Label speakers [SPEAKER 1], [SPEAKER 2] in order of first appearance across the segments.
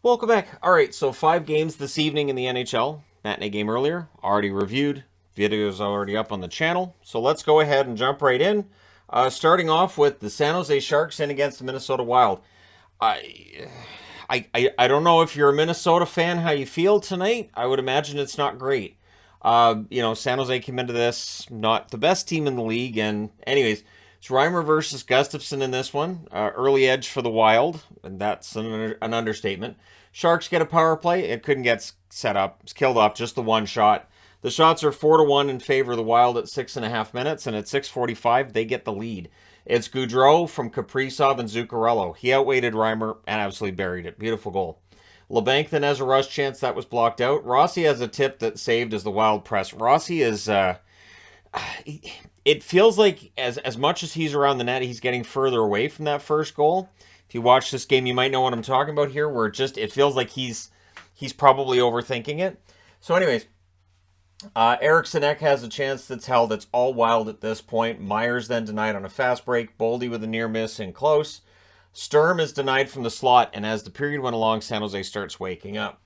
[SPEAKER 1] Welcome back. All right, so 5 games this evening in the NHL. Matinee game earlier, already reviewed. Video's already up on the channel. So let's go ahead and jump right in. Starting off with the San Jose Sharks in against the Minnesota Wild. I don't know if you're a Minnesota fan, how you feel tonight. I would imagine it's not great. San Jose came into this not the best team in the league, and anyways, it's Reimer versus Gustafsson in this one. Early edge for the Wild, and that's an understatement. Sharks get a power play. It couldn't get set up. It's killed off just the one shot. The shots are 4-1 in favor of the Wild at 6.5 minutes, and at 6:45 they get the lead. It's Gaudreau from Kaprizov and Zuccarello. He outweighted Reimer and absolutely buried it. Beautiful goal. LeBanc then has a rush chance that was blocked out. Rossi has a tip that saved as the Wild press. Rossi is, it feels like as much as he's around the net, he's getting further away from that first goal. If you watch this game, you might know what I'm talking about here, where it feels like he's probably overthinking it. So anyways, Eriksson Ek has a chance that's held. It's all Wild at this point. Myers then denied on a fast break. Boldy with a near miss in close. Sturm is denied from the slot, and as the period went along, San Jose starts waking up.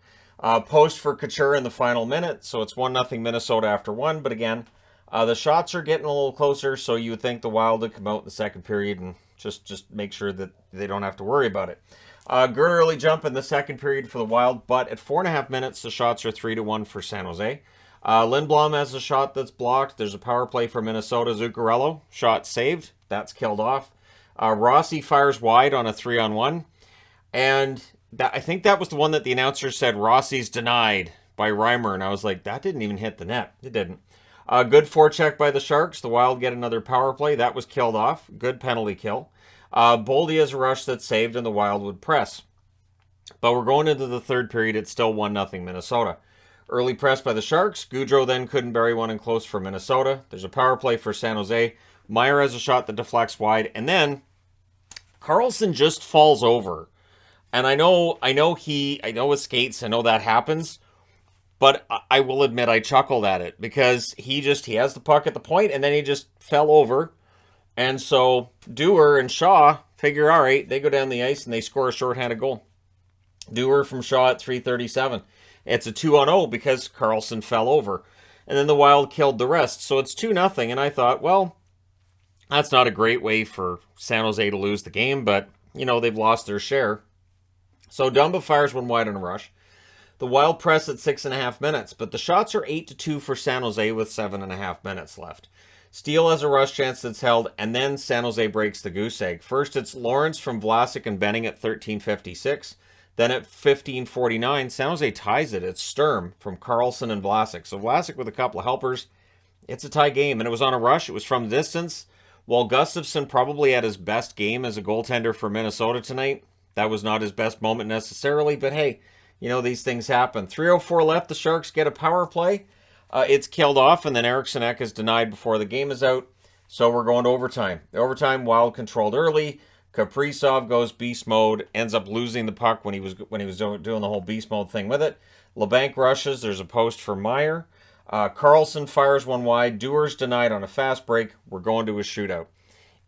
[SPEAKER 1] Post for Couture in the final minute, so it's 1-0 Minnesota after one. But again, the shots are getting a little closer, so you would think the Wild would come out in the second period and just make sure that they don't have to worry about it. Good early jump in the second period for the Wild, but at 4.5 minutes, the shots are 3-1 for San Jose. Lindblom has a shot that's blocked. There's a power play for Minnesota. Zuccarello, shot saved. That's killed off. Rossi fires wide on a 3-on-1. And I think that was the one that the announcer said Rossi's denied by Reimer. And I was like, that didn't even hit the net. It didn't. Good forecheck by the Sharks. The Wild get another power play. That was killed off. Good penalty kill. Boldy has a rush that's saved, and the Wild would press. But we're going into the third period. It's still 1-0 Minnesota. Early press by the Sharks. Gaudreau then couldn't bury one in close for Minnesota. There's a power play for San Jose. Meyer has a shot that deflects wide. And then Karlsson just falls over. And I know with skates, I know that happens. But I will admit I chuckled at it because he has the puck at the point and then he just fell over. And so Dewar and Shaw figure, all right, they go down the ice and they score a shorthanded goal. Dewar from Shaw at 3:37. It's a 2-0 because Karlsson fell over. And then the Wild killed the rest. So it's 2-0. And I thought, well, that's not a great way for San Jose to lose the game, but, they've lost their share. So Dumba fires one wide on a rush. The Wild press at 6.5 minutes, but the shots are 8-2 for San Jose with 7.5 minutes left. Steele has a rush chance that's held, and then San Jose breaks the goose egg. First, it's Lawrence from Vlasic and Benning at 13:56. Then at 15:49, San Jose ties it. It's Sturm from Karlsson and Vlasic. So Vlasic with a couple of helpers. It's a tie game, and it was on a rush. It was from the distance. While Gustafsson probably had his best game as a goaltender for Minnesota tonight, that was not his best moment necessarily, but hey, these things happen. 3:04 left. The Sharks get a power play. It's killed off, and then Eriksson Ek is denied before the game is out. So we're going to overtime. The overtime, Wild controlled early. Kaprizov goes beast mode, ends up losing the puck when he was doing the whole beast mode thing with it. LeBanc rushes. There's a post for Meyer. Karlsson fires one wide. Dewar's denied on a fast break. We're going to a shootout.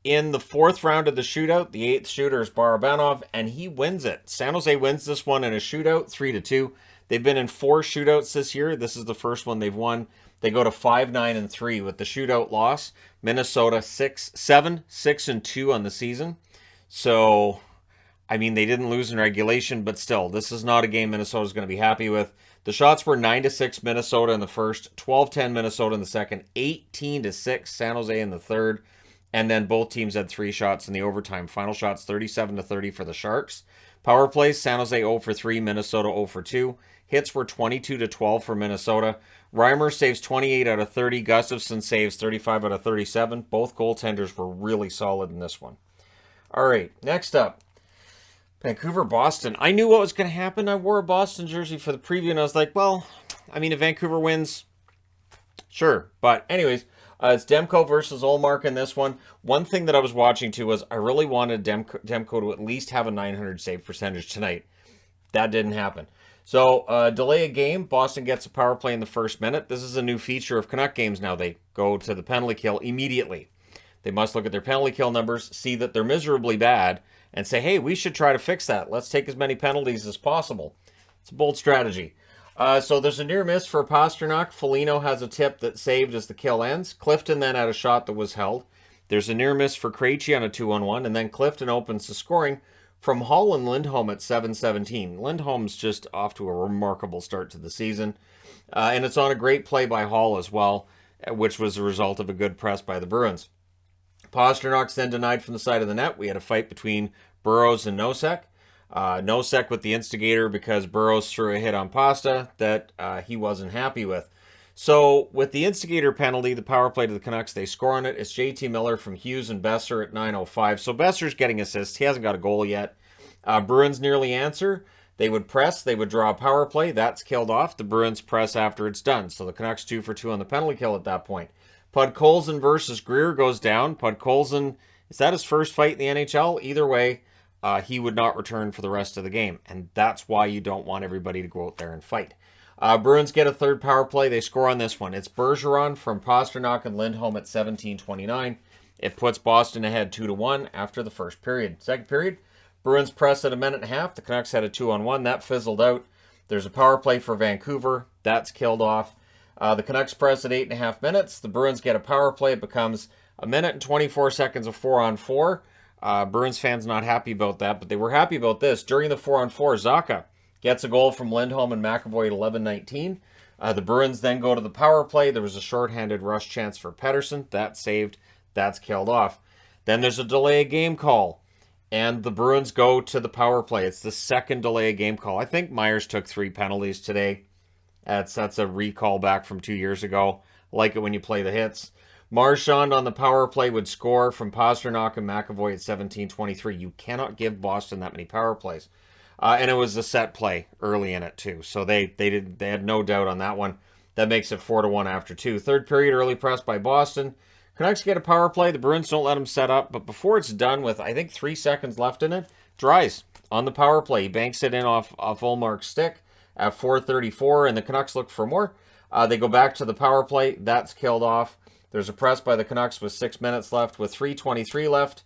[SPEAKER 1] In the fourth round of the shootout, the eighth shooter is Barabanov, and he wins it. San Jose wins this one in a shootout, 3-2. They've been in 4 shootouts this year. This is the first one they've won. They go to 5-9-3 with the shootout loss. Minnesota 7-6-2 on the season. So, they didn't lose in regulation, but still, this is not a game Minnesota's going to be happy with. The shots were 9-6 Minnesota in the first, 12-10 Minnesota in the second, 18-6 San Jose in the third, and then both teams had 3 shots in the overtime. Final shots 37-30 for the Sharks. Power plays, San Jose 0-3, Minnesota 0-2. Hits were 22-12 for Minnesota. Reimer saves 28 out of 30. Gustafsson saves 35 out of 37. Both goaltenders were really solid in this one. All right, next up, Vancouver-Boston. I knew what was going to happen. I wore a Boston jersey for the preview, and I was like, well, if Vancouver wins, sure. But anyways, it's Demko versus Ullmark in this one. One thing that I was watching too was I really wanted Demko to at least have a 900 save percentage tonight. That didn't happen. So delay a game. Boston gets a power play in the first minute. This is a new feature of Canuck games now. They go to the penalty kill immediately. They must look at their penalty kill numbers, see that they're miserably bad, and say, hey, we should try to fix that. Let's take as many penalties as possible. It's a bold strategy. So there's a near miss for Pastrnak. Foligno has a tip that saved as the kill ends. Clifton then had a shot that was held. There's a near miss for Krejci on a 2-on-1, and then Clifton opens the scoring from Hall and Lindholm at 7:17. Lindholm's just off to a remarkable start to the season, and it's on a great play by Hall as well, which was a result of a good press by the Bruins. Pasternak's then denied from the side of the net. We had a fight between Burrows and Nosek. Nosek with the instigator because Burrows threw a hit on Pasta that he wasn't happy with. So with the instigator penalty, the power play to the Canucks, they score on it. It's JT Miller from Hughes and Besser at 9:05. So Besser's getting assists. He hasn't got a goal yet. Bruins nearly answer. They would press. They would draw a power play. That's killed off. The Bruins press after it's done. So the Canucks 2 for 2 on the penalty kill at that point. Podkolzin versus Greer goes down. Podkolzin, is that his first fight in the NHL? Either way, he would not return for the rest of the game. And that's why you don't want everybody to go out there and fight. Bruins get a third power play. They score on this one. It's Bergeron from Pastrnak and Lindholm at 17:29. It puts Boston ahead 2-1 after the first period. Second period, Bruins press at a minute and a half. The Canucks had a 2-on-1. That fizzled out. There's a power play for Vancouver. That's killed off. The Canucks press at 8.5 minutes. The Bruins get a power play. It becomes a minute and 24 seconds of 4-on-4. Bruins fans not happy about that, but they were happy about this. During the 4-on-4, Zacha gets a goal from Lindholm and McAvoy at 11:19. The Bruins then go to the power play. There was a shorthanded rush chance for Pettersson. That's saved. That's killed off. Then there's a delay of game call, and the Bruins go to the power play. It's the second delay of game call. I think Myers took 3 penalties today. That's a recall back from 2 years ago. I like it when you play the hits. Marchand on the power play would score from Pastrnak and McAvoy at 17:23. You cannot give Boston that many power plays. And it was a set play early in it too. So they had no doubt on that one. That makes it 4-1 after 2. Third period, early press by Boston. Canucks get a power play. The Bruins don't let them set up. But before it's done with, I think, 3 seconds left in it, Dries on the power play. He banks it in off Ullmark's stick at 4:34, and the Canucks look for more. They go back to the power play. That's killed off. There's a press by the Canucks with 6 minutes left. With 3:23 left,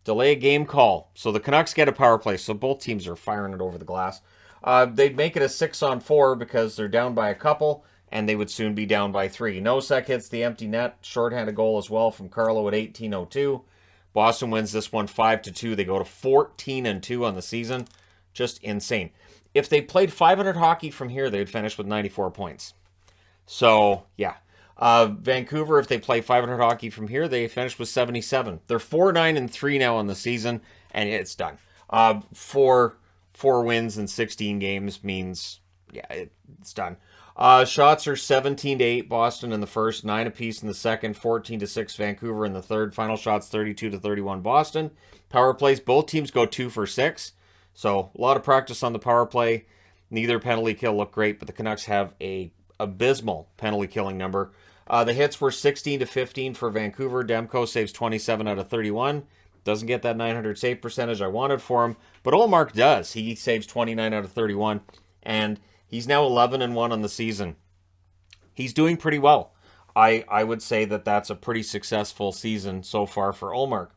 [SPEAKER 1] delay game call. So the Canucks get a power play. So both teams are firing it over the glass. They'd make it a 6-on-4 because they're down by a couple, and they would soon be down by 3. Nosek hits the empty net. Shorthanded goal as well from Carlo at 18:02. Boston wins this one 5-2. They go to 14-2 on the season. Just insane. If they played 500 hockey from here, they'd finish with 94 points. So, yeah. Vancouver, if they play 500 hockey from here, they finish with 77. They're 4-9-3 now on the season, and it's done. Four wins in 16 games means, yeah, it's done. Shots are 17-8 Boston in the first, 9 apiece in the second, 14-6 Vancouver in the third. Final shots 32-31 Boston. Power plays, both teams go 2 for 6. So a lot of practice on the power play. Neither penalty kill looked great, but the Canucks have a abysmal penalty killing number. The hits were 16-15 for Vancouver. Demko saves 27 out of 31. Doesn't get that 900 save percentage I wanted for him, but Ullmark does. He saves 29 out of 31, and he's now 11-1 on the season. He's doing pretty well. I would say that that's a pretty successful season so far for Ullmark.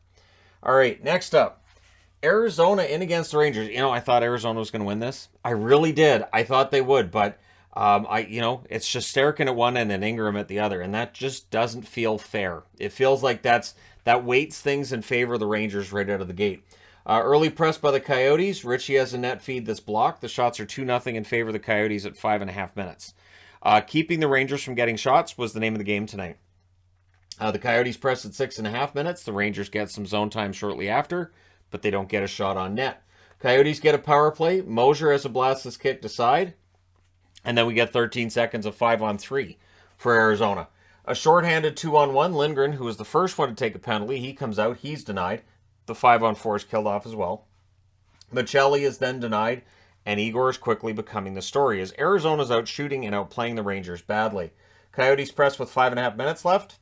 [SPEAKER 1] All right, next up. Arizona in against the Rangers. You know, I thought Arizona was going to win this. I really did. I thought they would, but it's Shesterkin at one end and Ingram at the other, and that just doesn't feel fair. It feels like that weights things in favor of the Rangers right out of the gate. Early press by the Coyotes. Ritchie has a net feed that's blocked. The shots are 2-0 in favor of the Coyotes at 5.5 minutes. Keeping the Rangers from getting shots was the name of the game tonight. The Coyotes press at 6.5 minutes. The Rangers get some zone time shortly after, but they don't get a shot on net. Coyotes get a power play. Mosier has a blastless kick to side. And then we get 13 seconds of 5-on-3 for Arizona. A shorthanded 2-on-1. Lindgren, who was the first one to take a penalty, he comes out. He's denied. The 5-on-4 is killed off as well. Michelli is then denied, and Igor is quickly becoming the story as Arizona's out shooting and outplaying the Rangers badly. Coyotes press with 5.5 minutes left.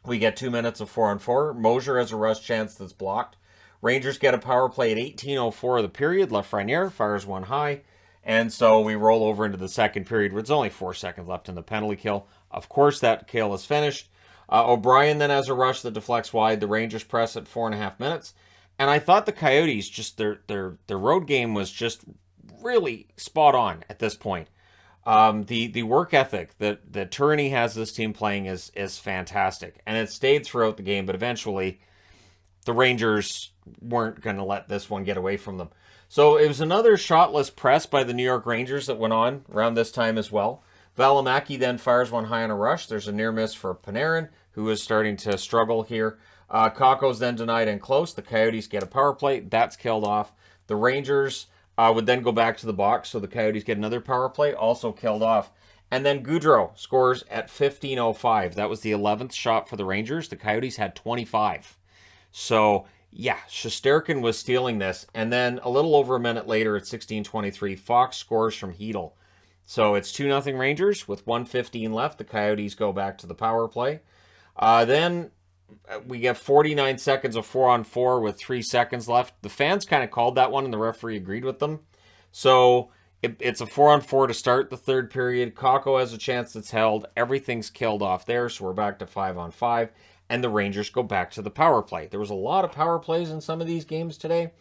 [SPEAKER 1] We get 2 minutes of 4-on-4. Mosier has a rush chance that's blocked. Rangers get a power play at 18:04 of the period. Lafreniere fires one high. And so we roll over into the second period where it's only 4 seconds left in the penalty kill. Of course, that kill is finished. O'Brien then has a rush that deflects wide. The Rangers press at 4.5 minutes. And I thought the Coyotes, just their road game was just really spot on at this point. The work ethic that Tourney has this team playing is fantastic, and it stayed throughout the game. But eventually, the Rangers weren't going to let this one get away from them. So it was another shotless press by the New York Rangers that went on around this time as well. Valimaki then fires one high on a rush. There's a near miss for Panarin, who is starting to struggle here. Kakko's then denied and close. The Coyotes get a power play. That's killed off. The Rangers would then go back to the box, so the Coyotes get another power play, also killed off. And then Gaudreau scores at 15:05. That was the 11th shot for the Rangers. The Coyotes had 25. So, yeah, Shesterkin was stealing this. And then a little over a minute later at 16:23, Fox scores from Hedl. So it's 2-0 Rangers with 1:15 left. The Coyotes go back to the power play. Then we get 49 seconds of 4-on-4 with 3 seconds left. The fans kind of called that one, and the referee agreed with them. So it's a 4-on-4 to start the third period. Kakko has a chance that's held. Everything's killed off there, so we're back to 5-on-5. And the Rangers go back to the power play. There was a lot of power plays in some of these games today.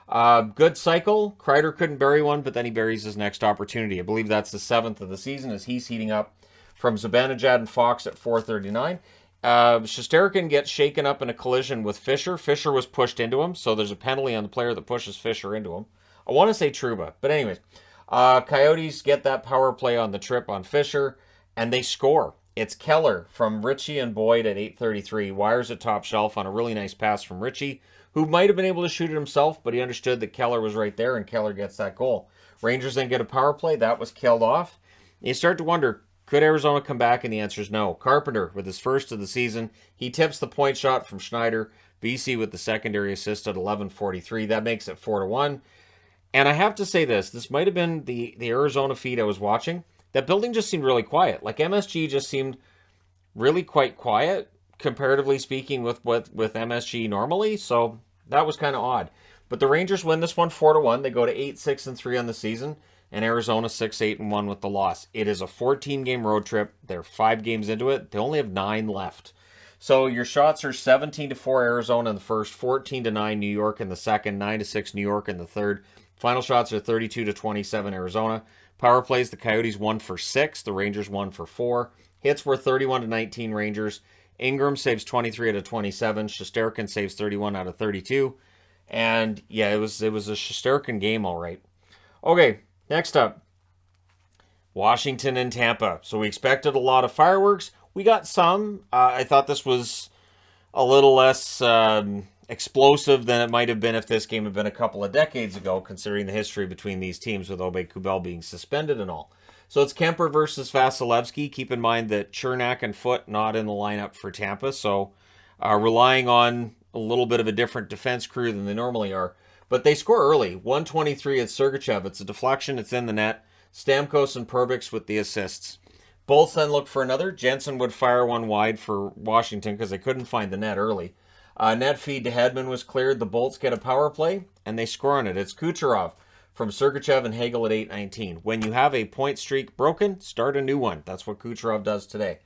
[SPEAKER 1] Good cycle. Kreider couldn't bury one, but then he buries his next opportunity. I believe that's the 7th of the season as he's heating up from Zibanejad and Fox at 4:39. Shesterkin gets shaken up in a collision with Fisher. Fisher was pushed into him, so there's a penalty on the player that pushes Fisher into him. I want to say Trouba, but anyways. Coyotes get that power play on the trip on Fisher, and they score. It's Keller from Ritchie and Boyd at 8:33. Wires it top shelf on a really nice pass from Ritchie, who might have been able to shoot it himself, but he understood that Keller was right there, and Keller gets that goal. Rangers then get a power play. That was killed off. You start to wonder, could Arizona come back? And the answer is no. Carpenter with his first of the season. He tips the point shot from Schneider. BC with the secondary assist at 11:43. That makes it 4-1. And I have to say this might have been the Arizona feed I was watching. That building just seemed really quiet. Like MSG just seemed really quite quiet, comparatively speaking, with MSG normally. So that was kind of odd. But the Rangers win this one 4-1. They go to 8-6-3 on the season. And Arizona 6-8-1 with the loss. It is a 14-game road trip. They're 5 games into it. They only have 9 left. So your shots are 17-4 Arizona in the first, 14-9 New York in the second, 9-6 New York in the third. Final shots are 32-27 Arizona. Power plays, the Coyotes 1 for 6. The Rangers 1 for 4. Hits were 31-19 Rangers. Ingram saves 23 out of 27. Shesterkin saves 31 out of 32. And yeah, it was a Shesterkin game, all right. Okay. Next up, Washington and Tampa. So we expected a lot of fireworks. We got some. I thought this was a little less explosive than it might have been if this game had been a couple of decades ago, considering the history between these teams with Aube-Kubel being suspended and all. So it's Kemper versus Vasilevsky. Keep in mind that Chernak and Foote not in the lineup for Tampa, so relying on a little bit of a different defense crew than they normally are. But they score early. 1:23 at Sergachev. It's a deflection. It's in the net. Stamkos and Perbix with the assists. Bolts then look for another. Jensen would fire one wide for Washington because they couldn't find the net early. Net feed to Hedman was cleared. The Bolts get a power play, and they score on it. It's Kucherov from Sergachev and Hagel at 8:19. When you have a point streak broken, start a new one. That's what Kucherov does today.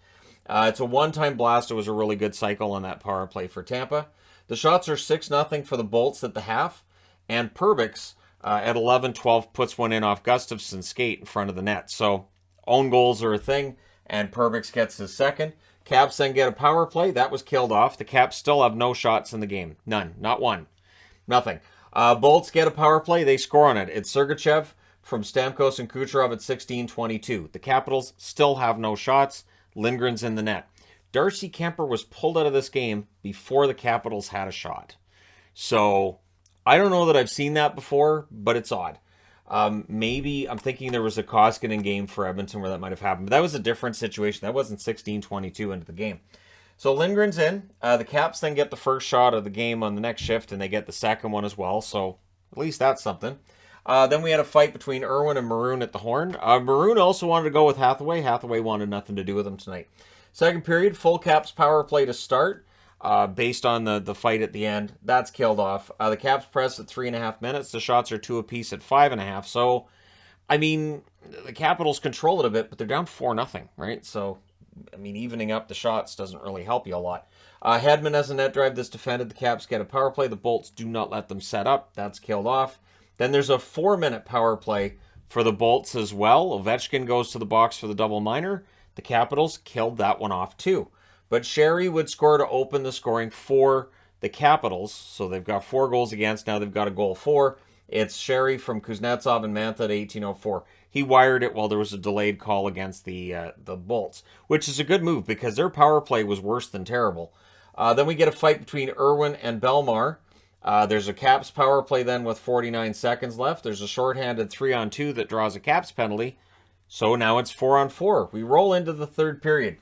[SPEAKER 1] It's a one-time blast. It was a really good cycle on that power play for Tampa. The shots are 6-0 for the Bolts at the half. And Perbix at 11:12 puts one in off Gustafsson's skate in front of the net. So own goals are a thing, and Perbix gets his second. Caps then get a power play. That was killed off. The Caps still have no shots in the game. None. Not one. Nothing. Bolts get a power play. They score on it. It's Sergachev from Stamkos and Kucherov at 16:22. The Capitals still have no shots. Lindgren's in the net. Darcy Kemper was pulled out of this game before the Capitals had a shot. So I don't know that I've seen that before, but it's odd. Maybe I'm thinking there was a Koskinen game for Edmonton where that might have happened, but that was a different situation. That wasn't 16:22 into the game. So Lindgren's in. The Caps then get the first shot of the game on the next shift, and they get the second one as well. So at least that's something. Then we had a fight between Irwin and Maroon at the horn. Maroon also wanted to go with Hathaway. Hathaway wanted nothing to do with him tonight. Second period, full Caps power play to start. Based on the fight at the end. That's killed off. The Caps press at 3.5 minutes. The shots are 2 apiece at 5.5. So, I mean, the Capitals control it a bit, but they're down 4-0, right? So, I mean, evening up the shots doesn't really help you a lot. Hedman has a net drive that's defended. The Caps get a power play. The Bolts do not let them set up. That's killed off. Then there's a 4-minute power play for the Bolts as well. Ovechkin goes to the box for the double minor. The Capitals killed that one off too. But Sherry would score to open the scoring for the Capitals. So they've got 4 goals against. Now they've got a goal for. It's Sherry from Kuznetsov and Mantha at 18:04. He wired it while there was a delayed call against the Bolts, which is a good move because their power play was worse than terrible. Then we get a fight between Irwin and Belmar. There's a Caps power play then with 49 seconds left. There's a shorthanded 3-on-2 that draws a Caps penalty. So now it's 4-on-4. We roll into the third period.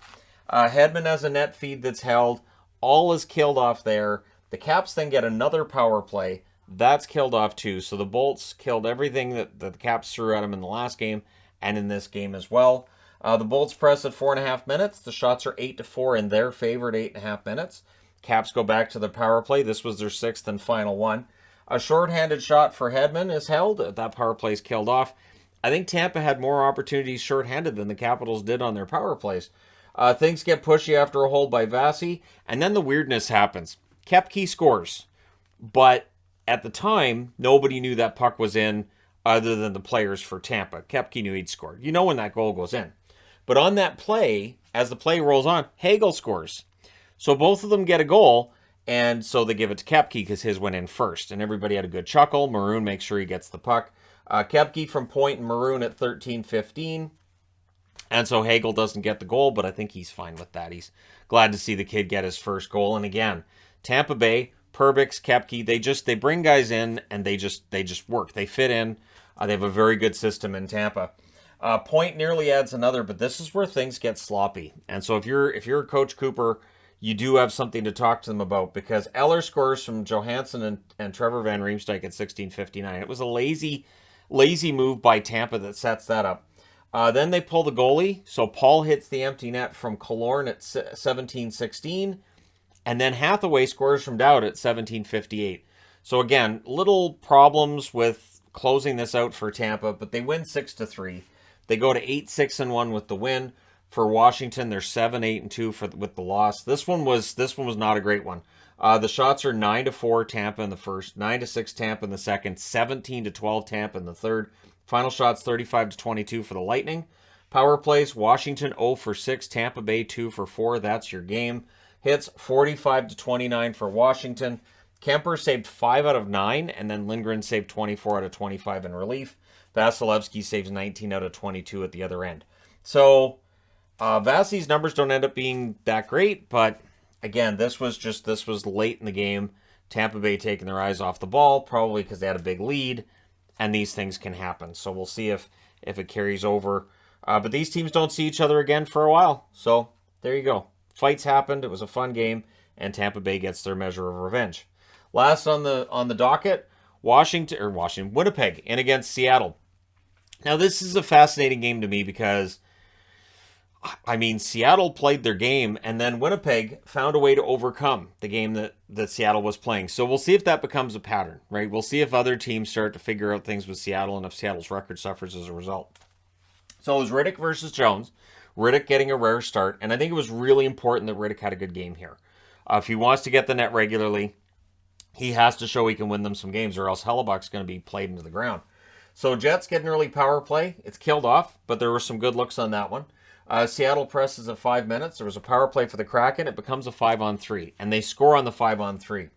[SPEAKER 1] Hedman has a net feed that's held. All is killed off there. The Caps then get another power play. That's killed off too. So the Bolts killed everything that the Caps threw at them in the last game and in this game as well. The Bolts press at 4.5 minutes. The shots are 8-4 in their favor at 8.5 minutes. Caps go back to the power play. This was their 6th and final one. A shorthanded shot for Hedman is held. That power play is killed off. I think Tampa had more opportunities shorthanded than the Capitals did on their power plays. Things get pushy after a hold by Vasi, and then the weirdness happens. Koepke scores, but at the time, nobody knew that puck was in other than the players for Tampa. Koepke knew he'd scored. You know when that goal goes in. But on that play, as the play rolls on, Hagel scores. So both of them get a goal, and so they give it to Koepke because his went in first. And everybody had a good chuckle. Maroon makes sure he gets the puck. Koepke from point and Maroon at 13:15. And so Hagel doesn't get the goal, but I think he's fine with that. He's glad to see the kid get his first goal. And again, Tampa Bay, Perbix, Koepke, they bring guys in and they just work. They fit in. They have a very good system in Tampa. Point nearly adds another, but this is where things get sloppy. And so if you're Coach Cooper, you do have something to talk to them about because Eller scores from Johansson and Trevor Van Riemsdyk at 16:59. It was a lazy move by Tampa that sets that up. Then they pull the goalie, so Paul hits the empty net from Killorn at 17:16, and then Hathaway scores from Dowd at 17:58. So again, little problems with closing this out for Tampa, but they win 6-3. They go to 8-6-1 with the win. For Washington, they're 7-8-2 with the loss. This one was not a great one. The shots are 9-4 Tampa in the first, 9-6 Tampa in the second, 17-12 Tampa in the third. Final shots 35-22 for the Lightning. Power plays, Washington 0-6, Tampa Bay 2-4. That's your game. Hits 45-29 for Washington. Kemper saved 5 out of 9, and then Lindgren saved 24 out of 25 in relief. Vasilevsky saves 19 out of 22 at the other end. So Vasi's numbers don't end up being that great, but again, this was late in the game. Tampa Bay taking their eyes off the ball, probably because they had a big lead, and these things can happen. So we'll see if it carries over. But these teams don't see each other again for a while. So there you go. Fights happened. It was a fun game, and Tampa Bay gets their measure of revenge. Last on the docket, Winnipeg in against Seattle. Now this is a fascinating game to me because Seattle played their game, and then Winnipeg found a way to overcome the game that Seattle was playing. So we'll see if that becomes a pattern, right? We'll see if other teams start to figure out things with Seattle and if Seattle's record suffers as a result. So it was Riddick versus Jones. Riddick getting a rare start, and I think it was really important that Riddick had a good game here. If he wants to get the net regularly, he has to show he can win them some games, or else Hellebuck's going to be played into the ground. So Jets get an early power play. It's killed off, but there were some good looks on that one. Seattle presses at 5 minutes. There was a power play for the Kraken. It becomes a 5-on-3, and they score on the 5-on-3.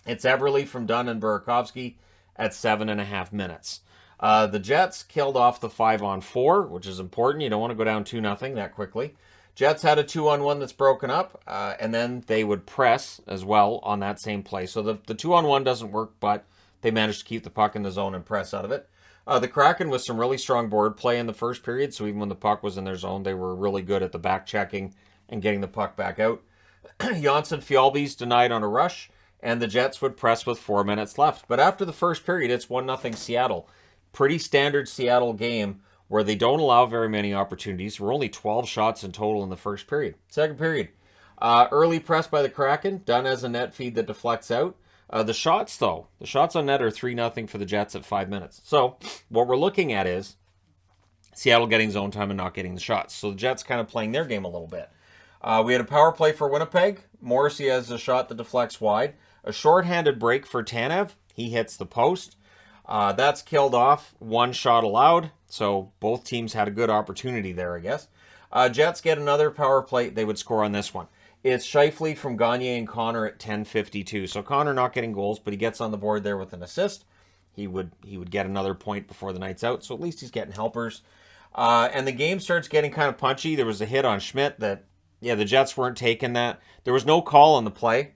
[SPEAKER 1] It's Eberle from Dunn and Burakovsky at 7.5 minutes. The Jets killed off the 5-on-4, which is important. You don't want to go down 2-0 that quickly. Jets had a 2-on-1 that's broken up, and then they would press as well on that same play. So the 2-on-1 doesn't work, but they managed to keep the puck in the zone and press out of it. The Kraken with some really strong board play in the first period, so even when the puck was in their zone, they were really good at the back checking and getting the puck back out. Janssen Fjallby's denied on a rush, and the Jets would press with 4 minutes left. But after the first period, it's 1-0 Seattle. Pretty standard Seattle game where they don't allow very many opportunities. There were only 12 shots in total in the first period. Second period, early press by the Kraken. Dunn has a net feed that deflects out. The shots on net are 3-0 for the Jets at 5 minutes. So what we're looking at is Seattle getting zone time and not getting the shots. So the Jets kind of playing their game a little bit. We had a power play for Winnipeg. Morrissey has a shot that deflects wide. A shorthanded break for Tanev. He hits the post. That's killed off. One shot allowed. So both teams had a good opportunity there, I guess. Jets get another power play. They would score on this one. It's Scheifele from Gagne and Connor at 10:52. So Connor not getting goals, but he gets on the board there with an assist. He would get another point before the night's out. So at least he's getting helpers. And the game starts getting kind of punchy. There was a hit on Schmidt that, yeah, the Jets weren't taking that. There was no call on the play.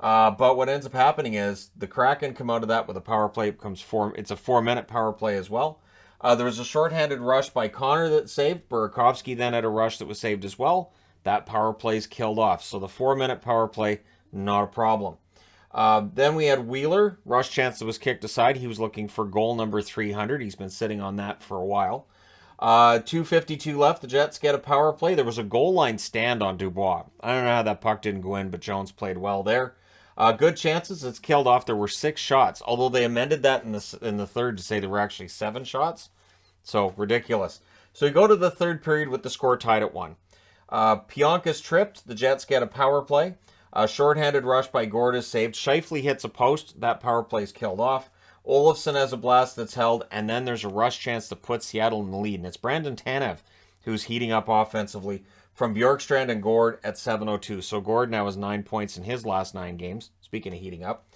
[SPEAKER 1] But what ends up happening is the Kraken come out of that with a power play. It's a 4-minute power play as well. There was a shorthanded rush by Connor that saved. Burakovsky then had a rush that was saved as well. That power play's killed off. So the 4-minute power play, not a problem. Then we had Wheeler. Rush chance that was kicked aside. He was looking for goal number 300. He's been sitting on that for a while. 2:52 left. The Jets get a power play. There was a goal line stand on Dubois. I don't know how that puck didn't go in, but Jones played well there. Good chances. It's killed off. There were 6 shots, although they amended that in the third to say there were actually 7 shots. So ridiculous. So we go to the third period with the score tied at 1. Pionk is tripped. The Jets get a power play. A shorthanded rush by Gord is saved. Scheifele hits a post. That power play is killed off. Olofsson has a blast that's held, and then there's a rush chance to put Seattle in the lead. And it's Brandon Tanev who's heating up offensively from Bjorkstrand and Gord at 7:02. So Gord now has 9 points in his last 9 games. Speaking of heating up.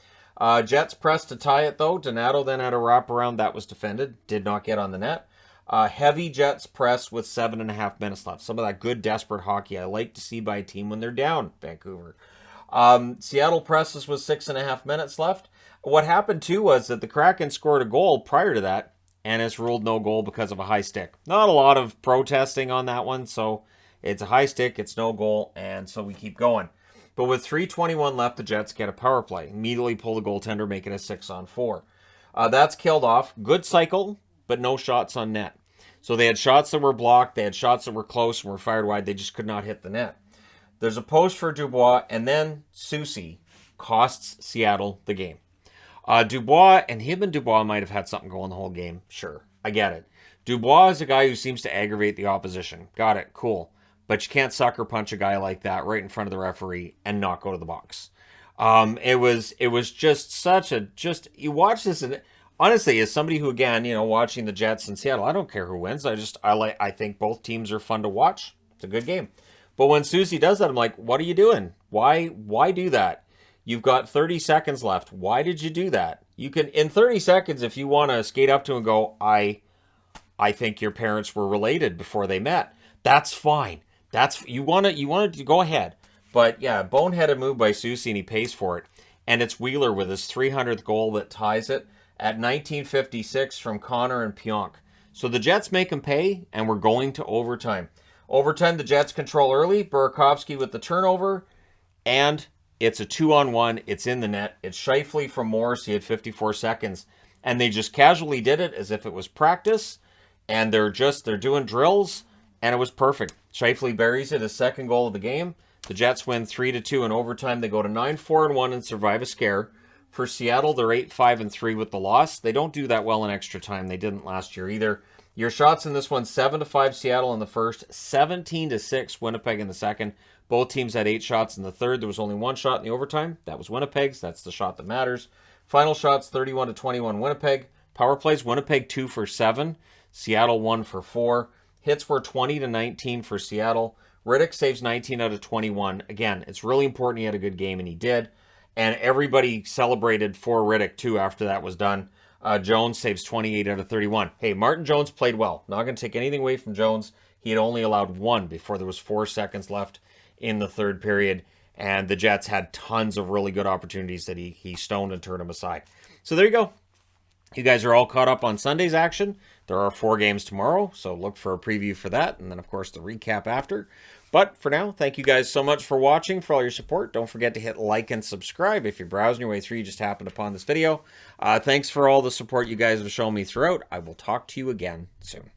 [SPEAKER 1] Jets pressed to tie it, though. Donato then had a wraparound. That was defended. Did not get on the net. Heavy Jets press with 7.5 minutes left. Some of that good, desperate hockey I like to see by a team when they're down, Vancouver. Seattle presses with 6.5 minutes left. What happened, too, was that the Kraken scored a goal prior to that, and it's ruled no goal because of a high stick. Not a lot of protesting on that one, so it's a high stick, it's no goal, and so we keep going. But with 3:21 left, the Jets get a power play. Immediately pull the goaltender, make it a 6-on-4. That's killed off. Good cycle, but no shots on net. So they had shots that were blocked, they had shots that were close and were fired wide, they just could not hit the net. There's a post for Dubois, and then Soucy costs Seattle the game. Dubois, and him and Dubois might have had something going the whole game. Sure, I get it. Dubois is a guy who seems to aggravate the opposition. Got it, cool. But you can't sucker punch a guy like that right in front of the referee and not go to the box. It was just such a, you watch this, and honestly, as somebody who, again, watching the Jets in Seattle, I don't care who wins. I think both teams are fun to watch. It's a good game. But when Soucy does that, I'm like, what are you doing? Why do that? You've got 30 seconds left. Why did you do that? You can, in 30 seconds, if you want to skate up to him and go, I think your parents were related before they met. That's fine. You want to go ahead. But yeah, boneheaded move by Soucy, and he pays for it. And it's Wheeler with his 300th goal that ties it at 19:56 from Connor and Pionk. So the Jets make him pay, and we're going to overtime. Overtime, the Jets control early. Burakovsky with the turnover, and it's a 2-on-1. It's in the net. It's Scheifele from Morrissey at 54 seconds. And they just casually did it as if it was practice. And they're doing drills. And it was perfect. Scheifele buries it, his second goal of the game. The Jets win 3-2 in overtime. They go to 9-4-1 and survive a scare. For Seattle, they're 8-5-3 with the loss. They don't do that well in extra time. They didn't last year either. Your shots in this one, 7-5 Seattle in the first, 17-6 Winnipeg in the second. Both teams had 8 shots in the third. There was only 1 shot in the overtime. That was Winnipeg's. That's the shot that matters. Final shots, 31-21 Winnipeg. Power plays, Winnipeg 2 for 7. Seattle 1 for 4. Hits were 20-19 for Seattle. Riddick saves 19 out of 21. Again, it's really important he had a good game, and he did. And everybody celebrated for Riddick, too, after that was done. Jones saves 28 out of 31. Hey, Martin Jones played well. Not going to take anything away from Jones. He had only allowed 1 before there was 4 seconds left in the third period. And the Jets had tons of really good opportunities that he stoned and turned them aside. So there you go. You guys are all caught up on Sunday's action. There are 4 games tomorrow, so look for a preview for that, and then, of course, the recap after. But for now, thank you guys so much for watching, for all your support. Don't forget to hit like and subscribe if you're browsing your way through, you just happened upon this video. Thanks for all the support you guys have shown me throughout. I will talk to you again soon.